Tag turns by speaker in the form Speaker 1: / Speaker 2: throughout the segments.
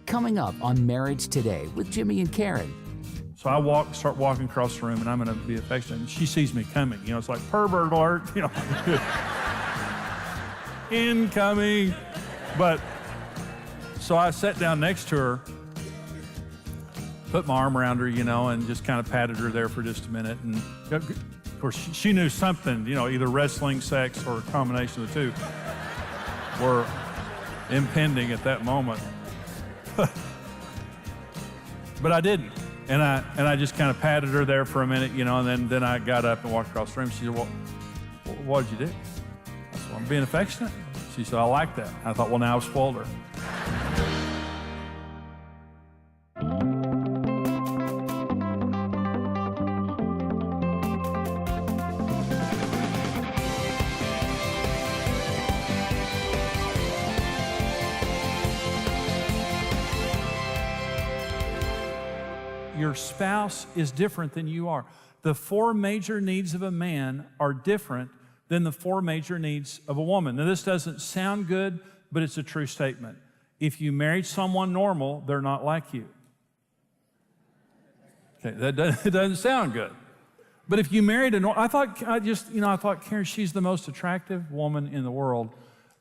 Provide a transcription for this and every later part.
Speaker 1: Coming up on Marriage Today with Jimmy and Karen.
Speaker 2: So I start walking across the room, and I'm going to be affectionate. And she sees me coming. You know, it's like pervert alert. You know, incoming. But so I sat down next to her, put my arm around her, you know, and just kind of patted her there for just a minute. And of course, she knew something. You know, either wrestling, sex, or a combination of the two were impending at that moment. But I didn't. And I just kind of patted her there for a minute, you know, and then I got up and walked across the room. She said, well, what did you do? I said, well, I'm being affectionate. She said, I like that. I thought, well, now I've spoiled her. Your spouse is different than you are. The 4 major needs of a man are different than the 4 major needs of a woman. Now, this doesn't sound good, but it's a true statement. If you married someone normal, they're not like you. Okay, it doesn't sound good. But if you married a normal, I thought, Karen, she's the most attractive woman in the world,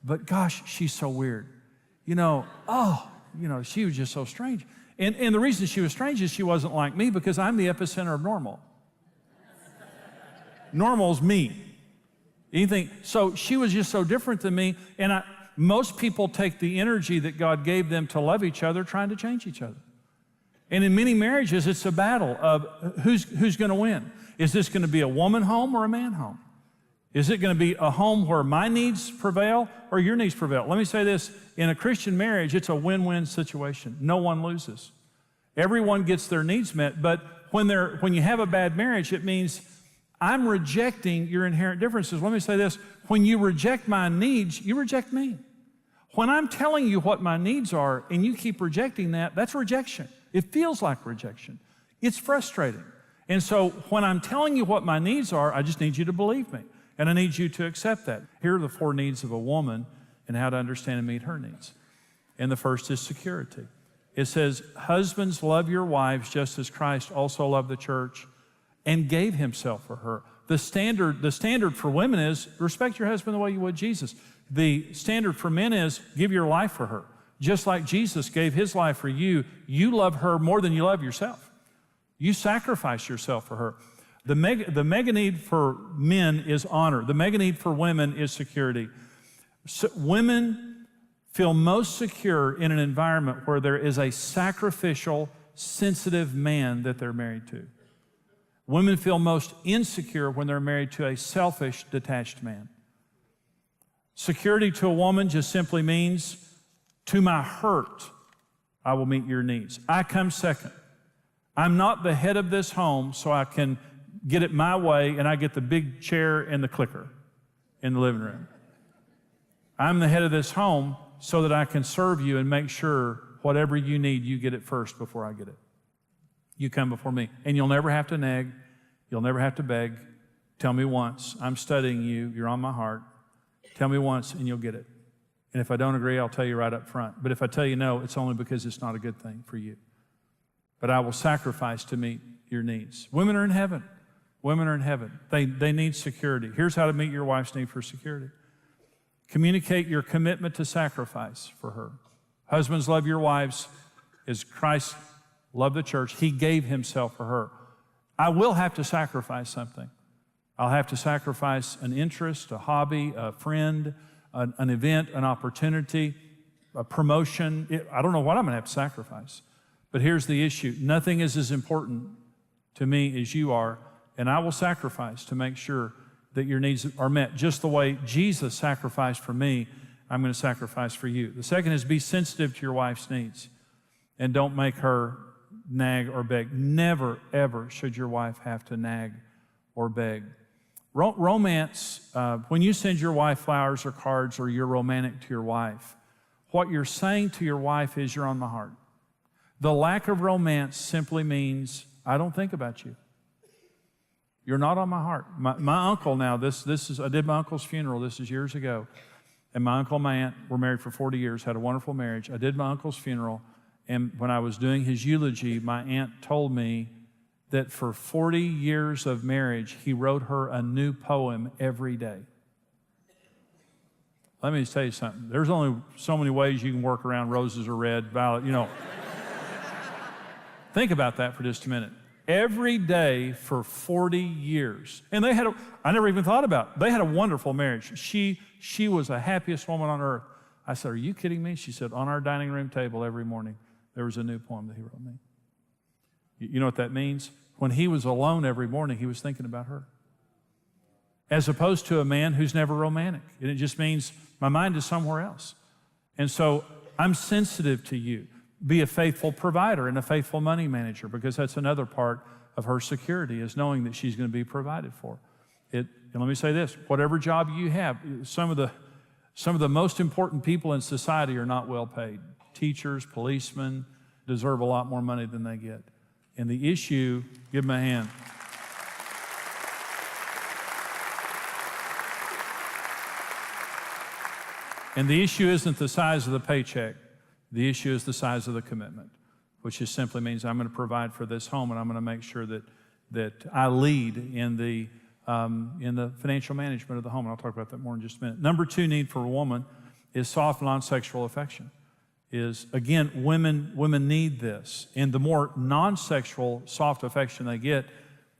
Speaker 2: but gosh, she's so weird. You know, she was just so strange. And the reason she was strange is she wasn't like me, because I'm the epicenter of normal. Normal's me. So she was just so different than me. And most people take the energy that God gave them to love each other, trying to change each other. And in many marriages, it's a battle of who's going to win. Is this going to be a woman home or a man home? Is it going to be a home where my needs prevail or your needs prevail? Let me say this. In a Christian marriage, it's a win-win situation. No one loses. Everyone gets their needs met, but when you have a bad marriage, it means I'm rejecting your inherent differences. Let me say this. When you reject my needs, you reject me. When I'm telling you what my needs are and you keep rejecting that, that's rejection. It feels like rejection. It's frustrating. And so when I'm telling you what my needs are, I just need you to believe me. And I need you to accept that. Here are the 4 needs of a woman and how to understand and meet her needs. And the first is security. It says, husbands, love your wives just as Christ also loved the church and gave himself for her. The standard for women is respect your husband the way you would Jesus. The standard for men is give your life for her. Just like Jesus gave his life for you, you love her more than you love yourself. You sacrifice yourself for her. The mega need for men is honor. The mega need for women is security. So women feel most secure in an environment where there is a sacrificial, sensitive man that they're married to. Women feel most insecure when they're married to a selfish, detached man. Security to a woman just simply means, to my hurt, I will meet your needs. I come second. I'm not the head of this home, so I can get it my way, and I get the big chair and the clicker in the living room. I'm the head of this home so that I can serve you and make sure whatever you need, you get it first before I get it. You come before me. And you'll never have to nag. You'll never have to beg. Tell me once. I'm studying you. You're on my heart. Tell me once and you'll get it. And if I don't agree, I'll tell you right up front. But if I tell you no, it's only because it's not a good thing for you. But I will sacrifice to meet your needs. Women are in heaven. Women are in heaven. They need security. Here's how to meet your wife's need for security. Communicate your commitment to sacrifice for her. Husbands, love your wives as Christ loved the church. He gave himself for her. I will have to sacrifice something. I'll have to sacrifice an interest, a hobby, a friend, an event, an opportunity, a promotion. I don't know what I'm going to have to sacrifice. But here's the issue. Nothing is as important to me as you are, and I will sacrifice to make sure that your needs are met. Just the way Jesus sacrificed for me, I'm going to sacrifice for you. The second is be sensitive to your wife's needs and don't make her nag or beg. Never, ever should your wife have to nag or beg. Romance, when you send your wife flowers or cards or you're romantic to your wife, what you're saying to your wife is you're on my heart. The lack of romance simply means I don't think about you. You're not on my heart. My uncle now, I did my uncle's funeral, this is years ago, and my uncle and my aunt were married for 40 years, had a wonderful marriage. I did my uncle's funeral, And when I was doing his eulogy, my aunt told me that for 40 years of marriage, he wrote her a new poem every day. Let me tell you something. There's only so many ways you can work around roses are red, violet, Think about that for just a minute. Every day for 40 years. And I never even thought about it. They had a wonderful marriage. She was the happiest woman on earth. I said, are you kidding me? She said, on our dining room table every morning, there was a new poem that he wrote me. You know what that means? When he was alone every morning, he was thinking about her. As opposed to a man who's never romantic. And it just means my mind is somewhere else. And so I'm sensitive to you. Be a faithful provider and a faithful money manager, because that's another part of her security, is knowing that she's going to be provided for. And let me say this, whatever job you have, some of the most important people in society are not well paid. Teachers, policemen deserve a lot more money than they get. And the issue, give them a hand. And the issue isn't the size of the paycheck. The issue is the size of the commitment, which just simply means I'm going to provide for this home, and I'm going to make sure that I lead in the financial management of the home. And I'll talk about that more in just a minute. Number 2 need for a woman is soft, non-sexual affection. Again, women need this. And the more non-sexual, soft affection they get,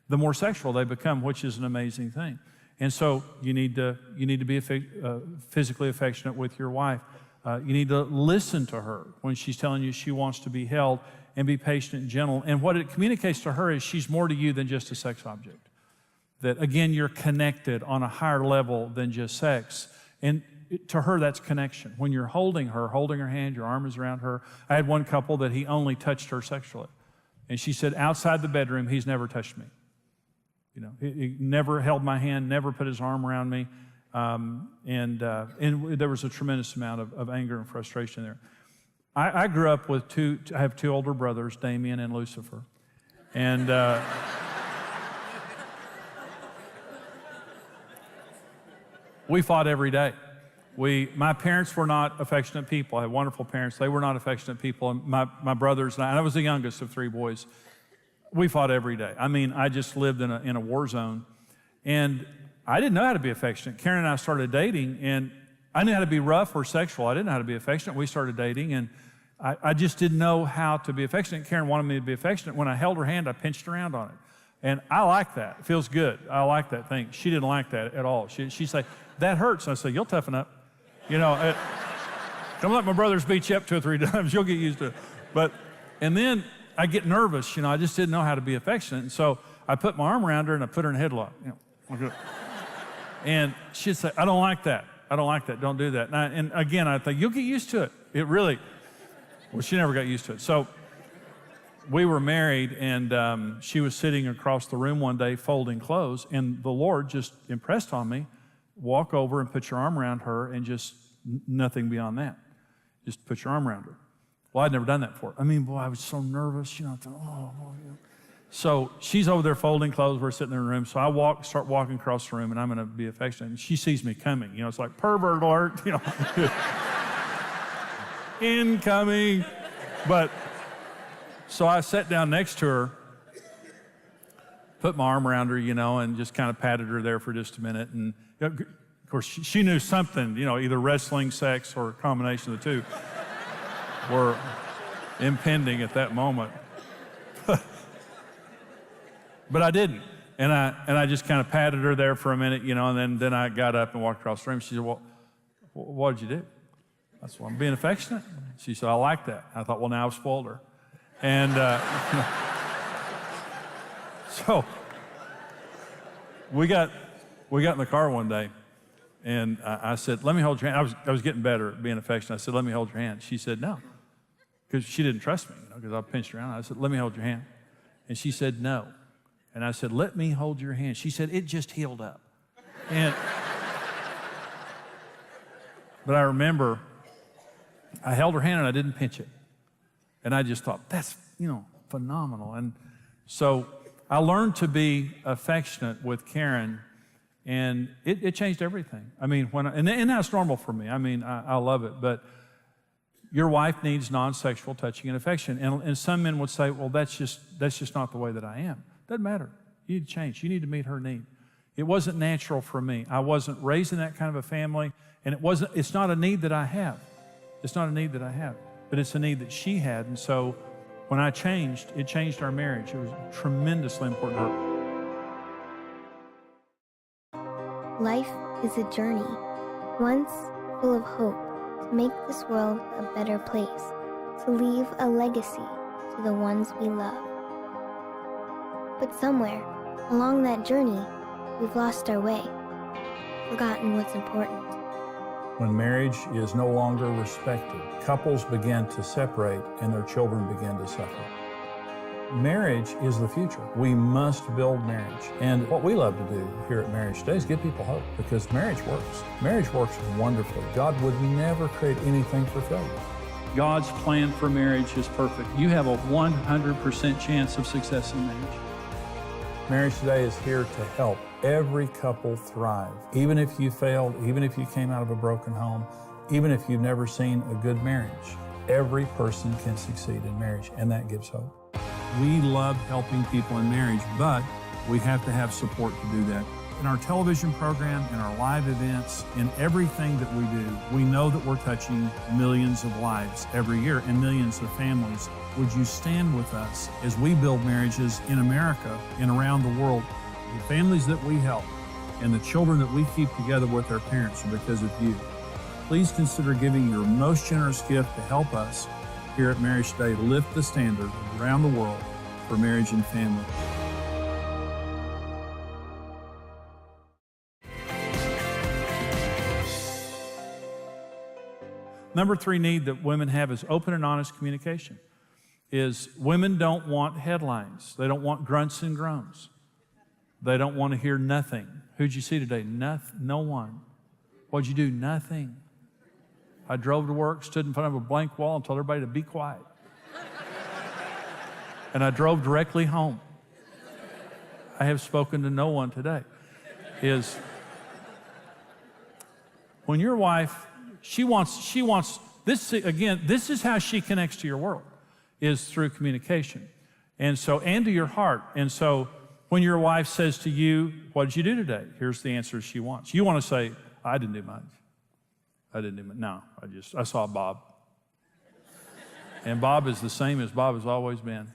Speaker 2: the more sexual they become, which is an amazing thing. And so you need to be physically affectionate with your wife. You need to listen to her when she's telling you she wants to be held, and be patient and gentle. And what it communicates to her is she's more to you than just a sex object. That, again, you're connected on a higher level than just sex. And to her, that's connection. When you're holding her hand, your arm is around her. I had one couple that he only touched her sexually. And she said, outside the bedroom, he's never touched me. He never held my hand, never put his arm around me. And there was a tremendous amount of anger and frustration there. I grew up with I have 2 older brothers, Damien and Lucifer. And we fought every day. My parents were not affectionate people. I had wonderful parents. They were not affectionate people. And my brothers and I was the youngest of 3 boys. We fought every day. I mean, I just lived in a war zone. And I didn't know how to be affectionate. Karen and I started dating, and I knew how to be rough or sexual. I didn't know how to be affectionate. We started dating, and I just didn't know how to be affectionate. Karen wanted me to be affectionate. When I held her hand, I pinched around on it. And I like that. It feels good. I like that thing. She didn't like that at all. She'd say, that hurts. And I said, you'll toughen up. Don't let my brothers beat you up 2 or 3 times. You'll get used to it. And then I get nervous. I just didn't know how to be affectionate. And so I put my arm around her, and I put her in a headlock. And she'd say, I don't like that. I don't like that. Don't do that. And again, I think, you'll get used to it. Well, she never got used to it. So we were married, and she was sitting across the room one day folding clothes, and the Lord just impressed on me, walk over and put your arm around her, and just nothing beyond that. Just put your arm around her. Well, I'd never done that before. I mean, boy, I was so nervous. I thought, So she's over there folding clothes. We're sitting in the room. So I start walking across the room, and I'm going to be affectionate. And she sees me coming. It's like pervert alert. Incoming. So I sat down next to her, put my arm around her, and just kind of patted her there for just a minute. And of course, she knew something, either wrestling, sex, or a combination of the two were impending at that moment. But I didn't. And I just kind of patted her there for a minute, and then I got up and walked across the room. She said, well, what did you do? I said, well, I'm being affectionate. She said, I like that. I thought, well, now I've spoiled her. And so we got in the car one day, and I said, let me hold your hand. I was getting better at being affectionate. I said, let me hold your hand. She said, no, because she didn't trust me, because I pinched her around. I said, let me hold your hand. And she said, no. And I said, let me hold your hand. She said, it just healed up. But I remember I held her hand and I didn't pinch it. And I just thought, that's, phenomenal. And so I learned to be affectionate with Karen, and it changed everything. I mean, and that's normal for me. I mean, I love it. But your wife needs non-sexual touching and affection. And some men would say, well, that's just not the way that I am. Doesn't matter. You need to change. You need to meet her need. It wasn't natural for me. I wasn't raised in that kind of a family, and it's not a need that I have. It's not a need that I have, but it's a need that she had. And so when I changed, it changed our marriage. It was tremendously important to her.
Speaker 3: Life is a journey, once full of hope to make this world a better place, to leave a legacy to the ones we love. But somewhere along that journey, we've lost our way, forgotten what's important.
Speaker 4: When marriage is no longer respected, couples begin to separate and their children begin to suffer. Marriage is the future. We must build marriage. And what we love to do here at Marriage Today is give people hope, because marriage works. Marriage works wonderfully. God would never create anything for failure.
Speaker 2: God's plan for marriage is perfect. You have a 100% chance of success in marriage.
Speaker 4: Marriage Today is here to help every couple thrive. Even if you failed, even if you came out of a broken home, even if you've never seen a good marriage, every person can succeed in marriage, and that gives hope.
Speaker 2: We love helping people in marriage, but we have to have support to do that. In our television program, in our live events, in everything that we do, we know that we're touching millions of lives every year and millions of families. Would you stand with us as we build marriages in America and around the world? The families that we help and the children that we keep together with their parents are because of you. Please consider giving your most generous gift to help us here at Marriage Today lift the standard around the world for marriage and family. Number 3 need that women have is open and honest communication. Women don't want headlines. They don't want grunts and groans. They don't want to hear nothing. Who'd you see today? No one. What'd you do? Nothing. I drove to work, stood in front of a blank wall and told everybody to be quiet. And I drove directly home. I have spoken to no one today. When your wife, she wants this, again, this is how she connects to your world, is through communication. And to your heart. And so when your wife says to you, what did you do today? Here's the answer she wants. You want to say, I didn't do much. No, I saw Bob. And Bob is the same as Bob has always been.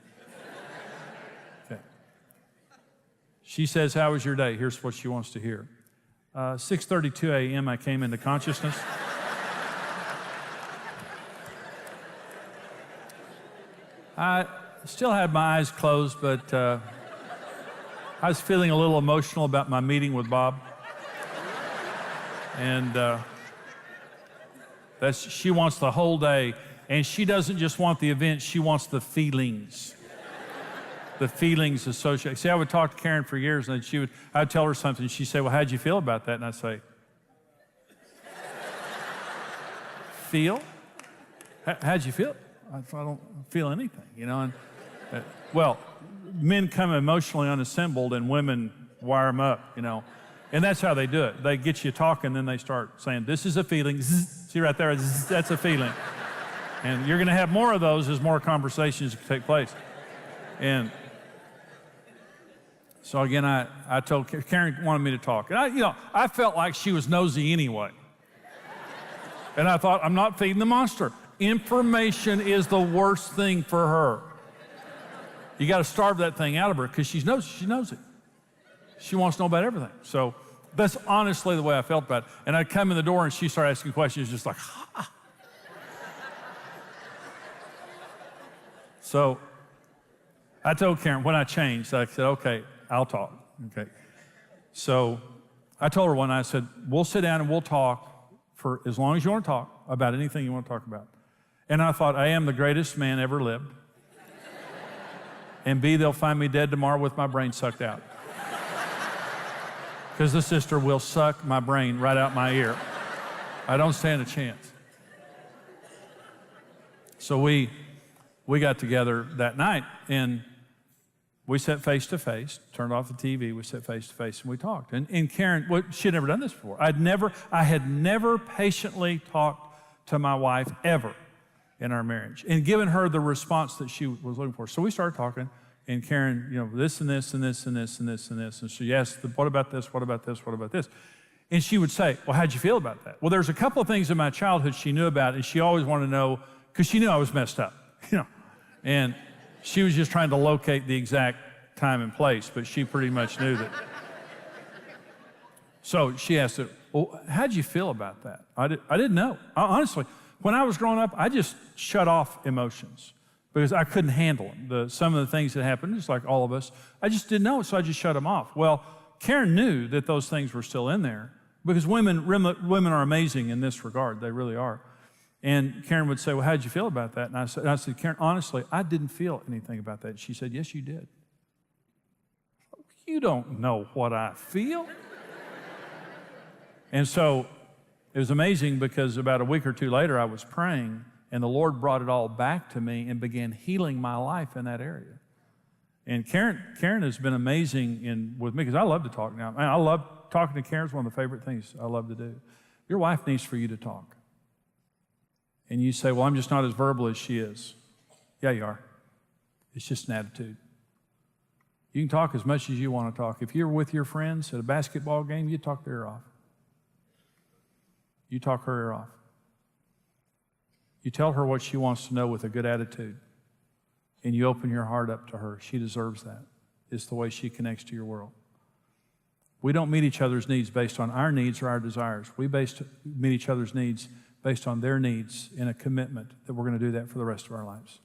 Speaker 2: Okay. She says, how was your day? Here's what she wants to hear. 6:32 a.m. I came into consciousness. I still had my eyes closed, but I was feeling a little emotional about my meeting with Bob. And she wants the whole day, and she doesn't just want the event, she wants the feelings. The feelings associated. See, I would talk to Karen for years, and I'd tell her something, and she'd say, well, how'd you feel about that? And I'd say, feel? How'd you feel? I don't feel anything, you know. And, well, men come emotionally unassembled, and women wire them up, you know. And that's how they do it. They get you talking, then they start saying, this is a feeling. See right there, that's a feeling. And you're going to have more of those as more conversations take place. And so again, I told Karen wanted me to talk. And I felt like she was nosy anyway. And I thought, I'm not feeding the monster. Information is the worst thing for her. You got to starve that thing out of her because she knows it. She wants to know about everything. So that's honestly the way I felt about it. And I'd come in the door and she started asking questions just like, ha. So I told Karen, when I changed, I said, okay, I'll talk. Okay. So I told her one night, I said, we'll sit down and we'll talk for as long as you want to talk about anything you want to talk about. And I thought, A, I'm the greatest man ever lived. And B, they'll find me dead tomorrow with my brain sucked out. Because the sister will suck my brain right out my ear. I don't stand a chance. So we got together that night, and we sat face to face, turned off the TV, we sat face to face, and we talked. And Karen, she had never done this before. I had never patiently talked to my wife, ever. in our marriage and given her the response that she was looking for. So we started talking, and Karen, this and this and this and this and this and this. And she asked, what about this, what about this, what about this? And she would say, well, how'd you feel about that? Well, there's a couple of things in my childhood she knew about, and she always wanted to know, because she knew I was messed up, And she was just trying to locate the exact time and place, but she pretty much knew that. So she asked her, well, how'd you feel about that? I didn't know. Honestly, when I was growing up, I just shut off emotions because I couldn't handle them. Some of the things that happened, just like all of us, I just didn't know, so I just shut them off. Well, Karen knew that those things were still in there because women are amazing in this regard. They really are. And Karen would say, well, how'd you feel about that? And I said, Karen, honestly, I didn't feel anything about that. She said, yes, you did. You don't know what I feel. And so it was amazing because about a week or two later, I was praying, and the Lord brought it all back to me and began healing my life in that area. And Karen has been amazing with me because I love to talk now. I love talking to Karen. It's one of the favorite things I love to do. Your wife needs for you to talk. And you say, well, I'm just not as verbal as she is. Yeah, you are. It's just an attitude. You can talk as much as you want to talk. If you're with your friends at a basketball game, you talk their ear off. You talk her ear off. You tell her what she wants to know with a good attitude. And you open your heart up to her. She deserves that. It's the way she connects to your world. We don't meet each other's needs based on our needs or our desires. We meet each other's needs based on their needs in a commitment that we're going to do that for the rest of our lives.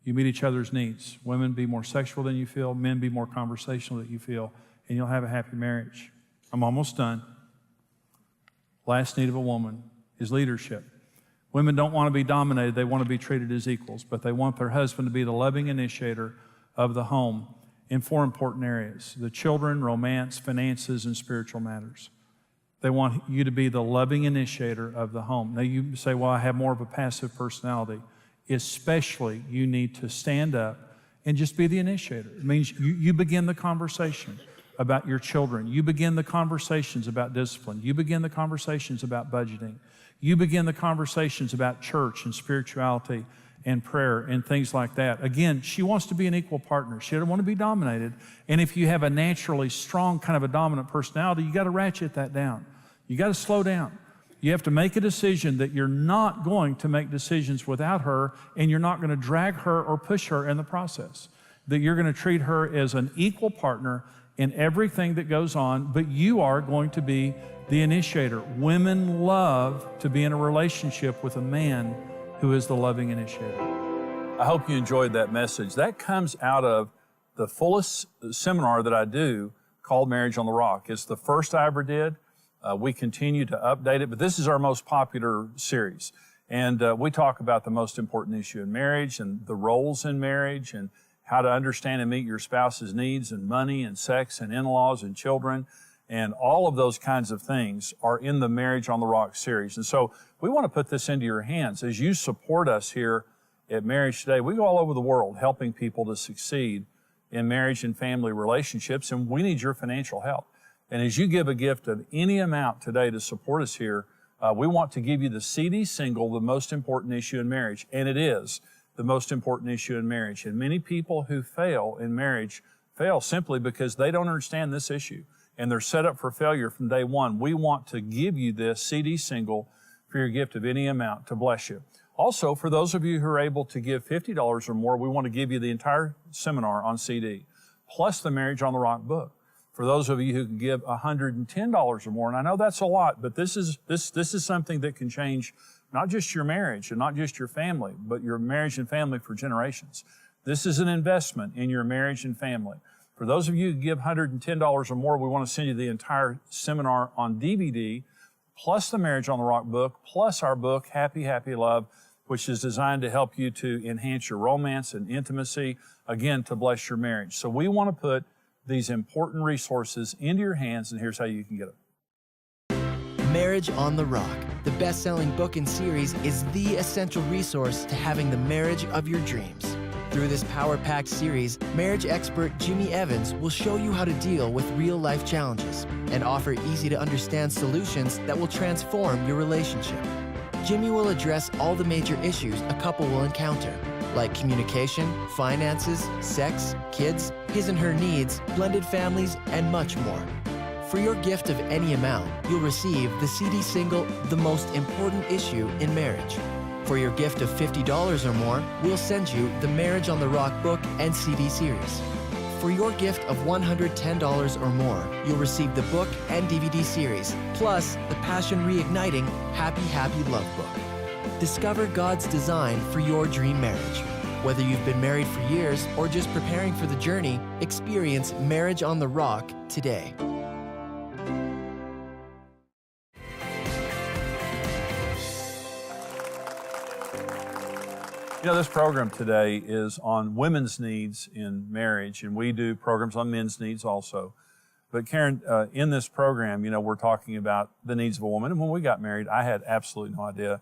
Speaker 2: You meet each other's needs. Women, be more sexual than you feel. Men, be more conversational than you feel. And you'll have a happy marriage. I'm almost done. Last need of a woman is leadership. Women don't want to be dominated. They want to be treated as equals, but they want their husband to be the loving initiator of the home in 4 important areas: the children, romance, finances, and spiritual matters. They want you to be the loving initiator of the home. Now you say, well, I have more of a passive personality. Especially, you need to stand up and just be the initiator. It means you begin the conversation about your children. You begin the conversations about discipline. You begin the conversations about budgeting. You begin the conversations about church and spirituality and prayer and things like that. Again, she wants to be an equal partner. She doesn't want to be dominated. And if you have a naturally strong kind of a dominant personality, you got to ratchet that down. You got to slow down. You have to make a decision that you're not going to make decisions without her, and you're not going to drag her or push her in the process. That you're going to treat her as an equal partner in everything that goes on, but you are going to be the initiator. Women love to be in a relationship with a man who is the loving initiator. I hope you enjoyed that message. That comes out of the fullest seminar that I do called Marriage on the Rock. It's the first I ever did. We continue to update it, but this is our most popular series. And we talk about the most important issue in marriage and the roles in marriage and how to understand and meet your spouse's needs and money and sex and in-laws and children. And all of those kinds of things are in the Marriage on the Rock series. And so we want to put this into your hands. As you support us here at Marriage Today, we go all over the world helping people to succeed in marriage and family relationships, and we need your financial help. And as you give a gift of any amount today to support us here, we want to give you the CD single, The Most Important Issue in Marriage. And it is the most important issue in marriage. And many people who fail in marriage fail simply because they don't understand this issue. And they're set up for failure from day one. We want to give you this CD single for your gift of any amount to bless you. Also, for those of you who are able to give $50 or more, we want to give you the entire seminar on CD, plus the Marriage on the Rock book. For those of you who can give $110 or more, and I know that's a lot, but this is something that can change not just your marriage and not just your family, but your marriage and family for generations. This is an investment in your marriage and family. For those of you who give $110 or more, we want to send you the entire seminar on DVD, plus the Marriage on the Rock book, plus our book, Happy, Happy Love, which is designed to help you to enhance your romance and intimacy, again, to bless your marriage. So we want to put these important resources into your hands, and here's how you can get them.
Speaker 5: Marriage on the Rock, the best-selling book and series, is the essential resource to having the marriage of your dreams. Through this power-packed series, marriage expert Jimmy Evans will show you how to deal with real-life challenges and offer easy-to-understand solutions that will transform your relationship. Jimmy will address all the major issues a couple will encounter, like communication, finances, sex, kids, his and her needs, blended families, and much more. For your gift of any amount, you'll receive the CD single, The Most Important Issue in Marriage. For your gift of $50 or more, we'll send you the Marriage on the Rock book and CD series. For your gift of $110 or more, you'll receive the book and DVD series, plus the Passion Reigniting Happy Happy Love book. Discover God's design for your dream marriage. Whether you've been married for years or just preparing for the journey, experience Marriage on the Rock today.
Speaker 4: You know, this program today is on women's needs in marriage, and we do programs on men's needs also. But Karen, in this program, you know, we're talking about the needs of a woman. And when we got married, I had absolutely no idea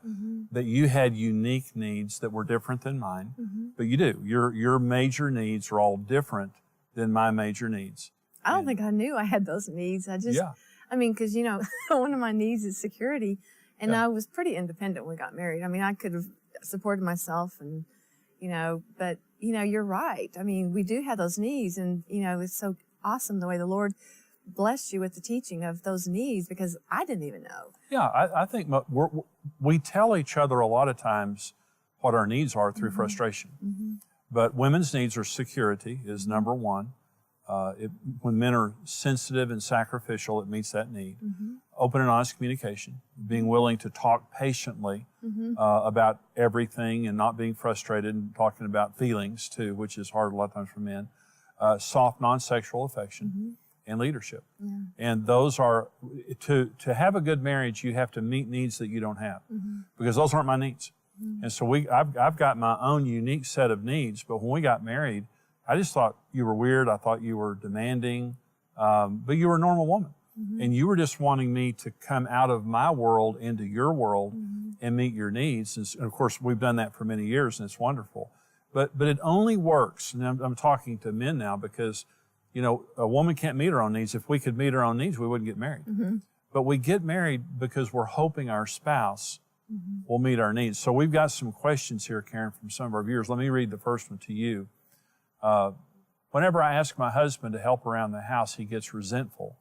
Speaker 4: that you had unique needs that were different than mine. But you do. Your major needs are all different than my major needs.
Speaker 6: I don't think I knew I had those needs. I mean, because, you know, one of my needs is security. And I was pretty independent when we got married. I mean, I could have supported myself and, you know, but, you know, you're right. I mean, we do have those needs, and, you know, it's so awesome the way the Lord blessed you with the teaching of those needs, because I didn't even know.
Speaker 4: Yeah, I think we tell each other a lot of times what our needs are through frustration. But women's needs are security is number one. When men are sensitive and sacrificial, it meets that need. Open and honest communication, being willing to talk patiently about everything and not being frustrated, and talking about feelings too, which is hard a lot of times for men. Soft, non-sexual affection and leadership. And those are, to have a good marriage, you have to meet needs that you don't have, because those aren't my needs. And so I've got my own unique set of needs, but when we got married, I just thought you were weird. I thought you were demanding, but you were a normal woman. And you were just wanting me to come out of my world into your world and meet your needs. And of course, we've done that for many years, and it's wonderful. But it only works, and I'm talking to men now, because, you know, a woman can't meet her own needs. If we could meet our own needs, we wouldn't get married. But we get married because we're hoping our spouse will meet our needs. So we've got some questions here, Karen, from some of our viewers. Let me read the first one to you. Whenever I ask my husband to help around the house, he gets resentful.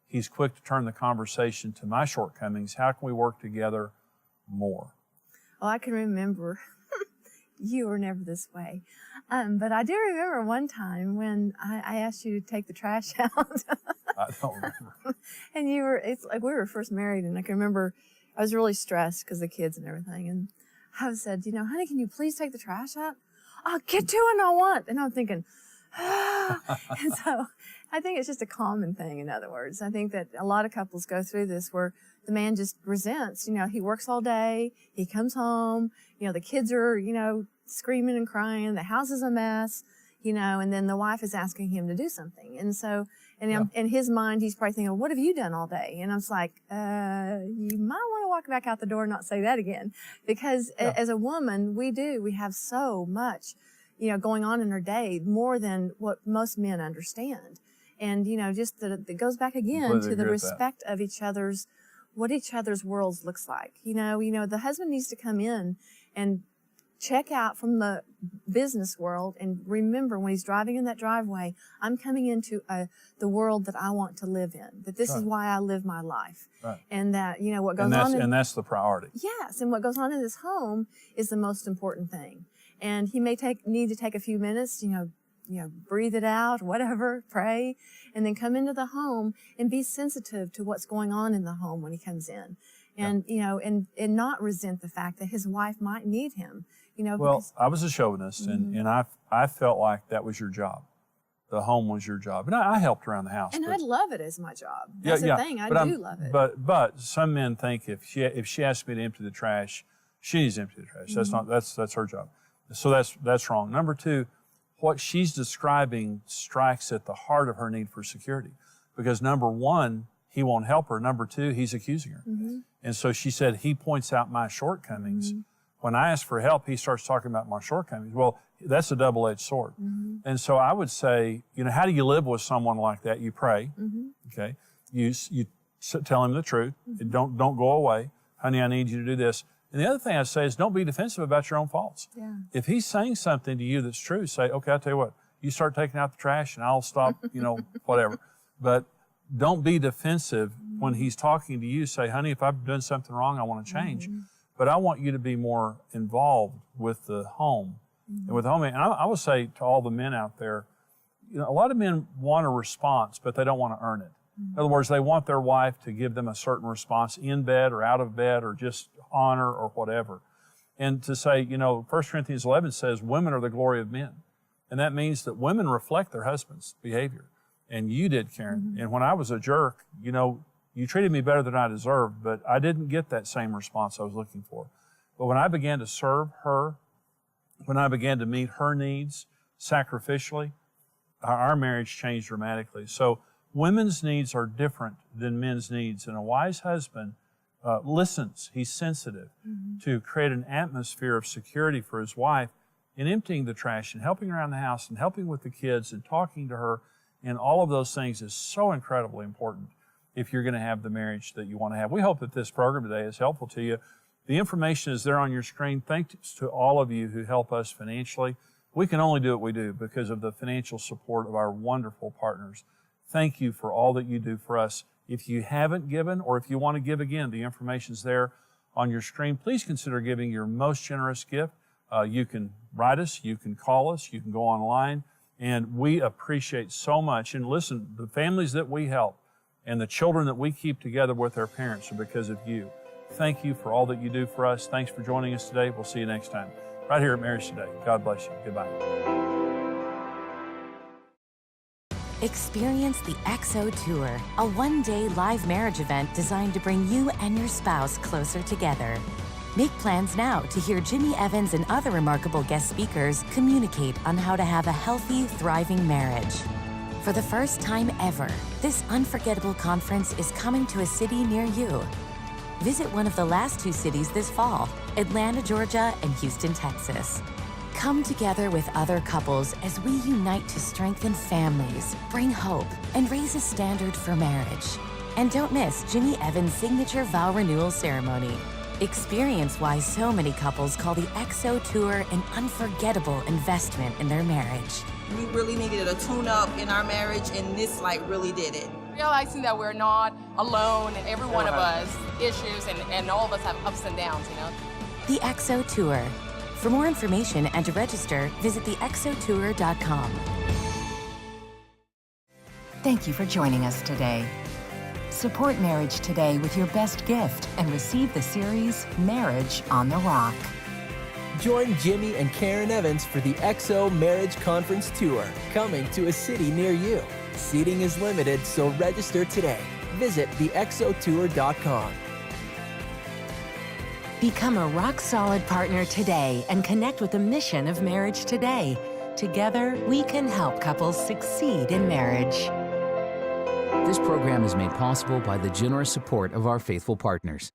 Speaker 4: He's quick to turn the conversation to my shortcomings. How can we work together more?
Speaker 6: Well, I can remember you were never this way. But I do remember one time when I asked you to take the trash out.
Speaker 4: I don't remember.
Speaker 6: And it's like we were first married, and I can remember I was really stressed because of the kids and everything. And I said, you know, honey, can you please take the trash out? I'll get to it, and I want. And I'm thinking, and so I think it's just a common thing, in other words. I think that a lot of couples go through this where the man just resents. You know, he works all day, he comes home, you know, the kids are, you know, screaming and crying, the house is a mess, you know, and then the wife is asking him to do something. And so, in his mind, he's probably thinking, what have you done all day? And I was like, you might want to walk back out the door and not say that again. Because as a woman, we have so much, you know, going on in our day, more than what most men understand. And, you know, just that it goes back again to the respect of each other's, what each other's worlds looks like. You know, the husband needs to come in and check out from the business world and remember when he's driving in that driveway, I'm coming into the world that I want to live in, that this is why I live my life. And that, you know, what goes on. And
Speaker 4: that's the priority.
Speaker 6: Yes. And what goes on in this home is the most important thing. And he may need to take a few minutes, you know, breathe it out, whatever, pray, and then come into the home and be sensitive to what's going on in the home when he comes in. And, you know, and not resent the fact that his wife might need him, you know.
Speaker 4: Well, I was a chauvinist, and I felt like that was your job. The home was your job. And I helped around the house.
Speaker 6: And I love it as my job. That's the thing. I do love it.
Speaker 4: But some men think if she asks me to empty the trash, she needs to empty the trash. That's her job. So that's wrong. Number two, what she's describing strikes at the heart of her need for security. Because number one, he won't help her. Number two, he's accusing her. And so she said, he points out my shortcomings. When I ask for help, he starts talking about my shortcomings. Well, that's a double-edged sword. And so I would say, you know, how do you live with someone like that? You pray, okay? You tell him the truth. Don't go away. Honey, I need you to do this. And the other thing I say is don't be defensive about your own faults.
Speaker 6: Yeah.
Speaker 4: If he's saying something to you that's true, say, okay, I'll tell you what, you start taking out the trash and I'll stop, whatever. But don't be defensive when he's talking to you. Say, honey, if I've done something wrong, I want to change. But I want you to be more involved with the home and with the home. And I would say to all the men out there, a lot of men want a response, but they don't want to earn it. In other words, they want their wife to give them a certain response in bed or out of bed or just honor or whatever. And to say, 1 Corinthians 11 says women are the glory of men. And that means that women reflect their husband's behavior. And you did, Karen. And when I was a jerk, you treated me better than I deserved, but I didn't get that same response I was looking for. But when I began to serve her, when I began to meet her needs sacrificially, our marriage changed dramatically. So women's needs are different than men's needs. And a wise husband listens. He's sensitive to create an atmosphere of security for his wife in emptying the trash and helping around the house and helping with the kids and talking to her. And all of those things is so incredibly important if you're going to have the marriage that you want to have. We hope that this program today is helpful to you. The information is there on your screen. Thanks to all of you who help us financially. We can only do what we do because of the financial support of our wonderful partners. Thank you for all that you do for us. If you haven't given or if you want to give again, the information's there on your screen. Please consider giving your most generous gift. You can write us, you can call us, you can go online, and we appreciate so much. And listen, the families that we help and the children that we keep together with their parents are because of you. Thank you for all that you do for us. Thanks for joining us today. We'll see you next time right here at Marriage Today. God bless you. Goodbye.
Speaker 7: Experience the XO Tour, a one-day live marriage event designed to bring you and your spouse closer together. Make plans now to hear Jimmy Evans and other remarkable guest speakers communicate on how to have a healthy, thriving marriage. For the first time ever, this unforgettable conference is coming to a city near you. Visit one of the last 2 cities this fall, Atlanta, Georgia, and Houston, Texas. Come together with other couples as we unite to strengthen families, bring hope, and raise a standard for marriage. And don't miss Jimmy Evans' signature vow renewal ceremony. Experience why so many couples call the XO Tour an unforgettable investment in their marriage.
Speaker 8: We really needed a tune-up in our marriage, and this really did it.
Speaker 9: Realizing that we're not alone, and every one of us issues, and all of us have ups and downs,
Speaker 7: The XO Tour. For more information and to register, visit thexotour.com.
Speaker 10: Thank you for joining us today. Support Marriage Today with your best gift and receive the series Marriage on the Rock.
Speaker 5: Join Jimmy and Karen Evans for the XO Marriage Conference Tour, coming to a city near you. Seating is limited, so register today. Visit thexotour.com.
Speaker 10: Become a rock-solid partner today and connect with the mission of Marriage Today. Together, we can help couples succeed in marriage.
Speaker 1: This program is made possible by the generous support of our faithful partners.